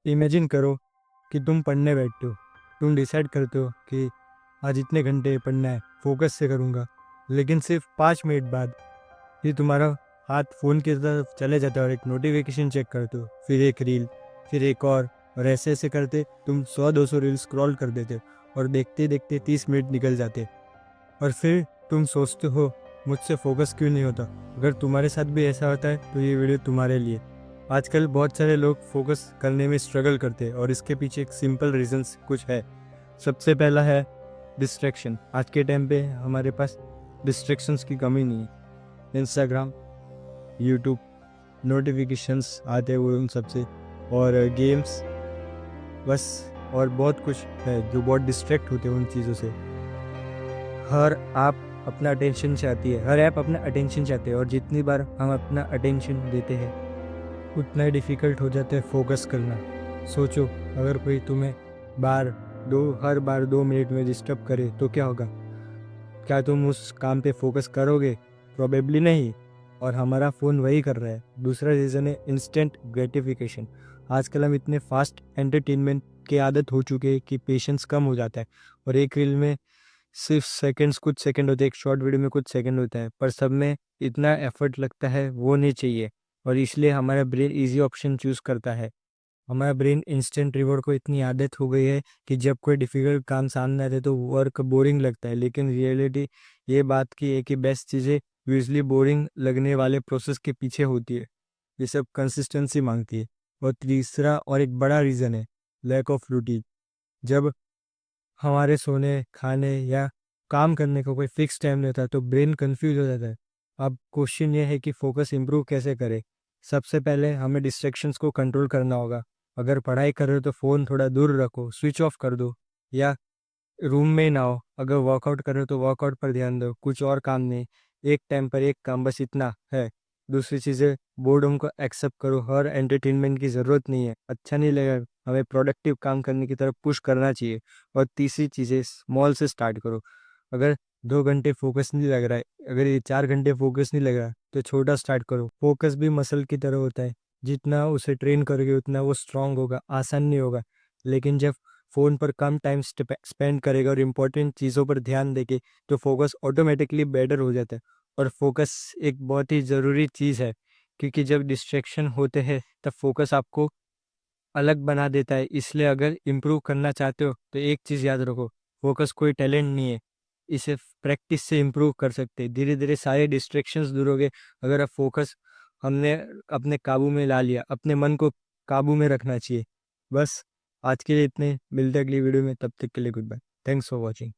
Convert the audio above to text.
Imagine करो कि तुम पढ़ने बैठते हो। तुम डिसाइड करते हो कि आज इतने घंटे पढ़ना है, फोकस से करूँगा। लेकिन सिर्फ 5 मिनट बाद ही तुम्हारा हाथ फ़ोन की तरफ चले जाता है और एक नोटिफिकेशन चेक करते हो, फिर एक रील, फिर एक और ऐसे ऐसे करते तुम 100-200 रील स्क्रॉल कर देते और देखते देखते 30 मिनट निकल जाते। और फिर तुम सोचते हो मुझसे फोकस क्यों नहीं होता। अगर तुम्हारे साथ भी ऐसा होता है तो ये वीडियो तुम्हारे लिए। आजकल बहुत सारे लोग फोकस करने में स्ट्रगल करते हैं और इसके पीछे एक सिंपल रीजंस कुछ है। सबसे पहला है डिस्ट्रैक्शन। आज के टाइम पे हमारे पास डिस्ट्रैक्शंस की कमी नहीं है। इंस्टाग्राम, यूट्यूब, नोटिफिकेशंस आते हैं वो उन सबसे, और गेम्स, बस। और बहुत कुछ है जो बहुत डिस्ट्रैक्ट होते हैं उन चीज़ों से। हर आप अपना अटेंशन चाहती है, हर ऐप अपना अटेंशन चाहते हैं, और जितनी बार हम अपना अटेंशन देते हैं उतना ही डिफ़िकल्ट हो जाता है फोकस करना। सोचो, अगर कोई तुम्हें बार हर बार 2 मिनट में डिस्टर्ब करे तो क्या होगा। क्या तुम उस काम पे फोकस करोगे? प्रोबेबली नहीं। और हमारा फ़ोन वही कर रहा है। दूसरा रीज़न है इंस्टेंट ग्रेटिफिकेशन। आजकल हम इतने फास्ट एंटरटेनमेंट की आदत हो चुके हैं कि पेशेंस कम हो जाता है। और एक रील में सिर्फ सेकंड्स, कुछ सेकंड होते हैं, एक शॉर्ट वीडियो में कुछ सेकंड होता है, पर सब में इतना एफर्ट लगता है, वो नहीं चाहिए। और इसलिए हमारा ब्रेन इजी ऑप्शन चूज़ करता है। हमारा ब्रेन इंस्टेंट रिवॉर्ड को इतनी आदत हो गई है कि जब कोई डिफ़िकल्ट काम सामने आते तो वर्क बोरिंग लगता है। लेकिन रियलिटी ये बात की है कि बेस्ट चीज़ें यूजुअली बोरिंग लगने वाले प्रोसेस के पीछे होती है। ये सब कंसिस्टेंसी मांगती है। और तीसरा और एक बड़ा रीज़न है लैक ऑफ रूटीन। जब हमारे सोने, खाने या काम करने का कोई फिक्स टाइम नहीं होता तो ब्रेन कंफ्यूज हो जाता है। अब क्वेश्चन ये है कि फोकस इंप्रूव कैसे करें। सबसे पहले हमें डिस्ट्रैक्शंस को कंट्रोल करना होगा। अगर पढ़ाई कर रहे हो तो फ़ोन थोड़ा दूर रखो, स्विच ऑफ कर दो, या रूम में ही ना हो। अगर वर्कआउट कर रहे हो तो वर्कआउट पर ध्यान दो, कुछ और काम नहीं। एक टाइम पर एक काम, बस इतना है। दूसरी चीज़ें, बोर्डम को एक्सेप्ट करो। हर एंटरटेनमेंट की ज़रूरत नहीं है, अच्छा नहीं लगेगा, हमें प्रोडक्टिव काम करने की तरफ पुश करना चाहिए। और तीसरी चीज़ें, स्मॉल से स्टार्ट करो। अगर 2 घंटे फोकस नहीं लग रहा है, अगर ये 4 घंटे फोकस नहीं लग रहा, तो छोटा स्टार्ट करो। फोकस भी मसल की तरह होता है, जितना उसे ट्रेन करोगे उतना वो स्ट्रांग होगा। आसान नहीं होगा, लेकिन जब फ़ोन पर कम टाइम स्पेंड करेगा और इम्पोर्टेंट चीज़ों पर ध्यान देके तो फोकस ऑटोमेटिकली बेटर हो जाता है। और फोकस एक बहुत ही ज़रूरी चीज़ है, क्योंकि जब डिस्ट्रैक्शन होते हैं तब फोकस आपको अलग बना देता है। इसलिए अगर इम्प्रूव करना चाहते हो तो एक चीज़ याद रखो, फोकस कोई टैलेंट नहीं है, इसे प्रैक्टिस से इम्प्रूव कर सकते हैं। धीरे धीरे सारे डिस्ट्रैक्शंस दूर हो गए। अगर अब फोकस हमने अपने काबू में ला लिया, अपने मन को काबू में रखना चाहिए। बस आज के लिए इतने, मिलते हैं अगली वीडियो में, तब तक के लिए goodbye. Thanks for watching.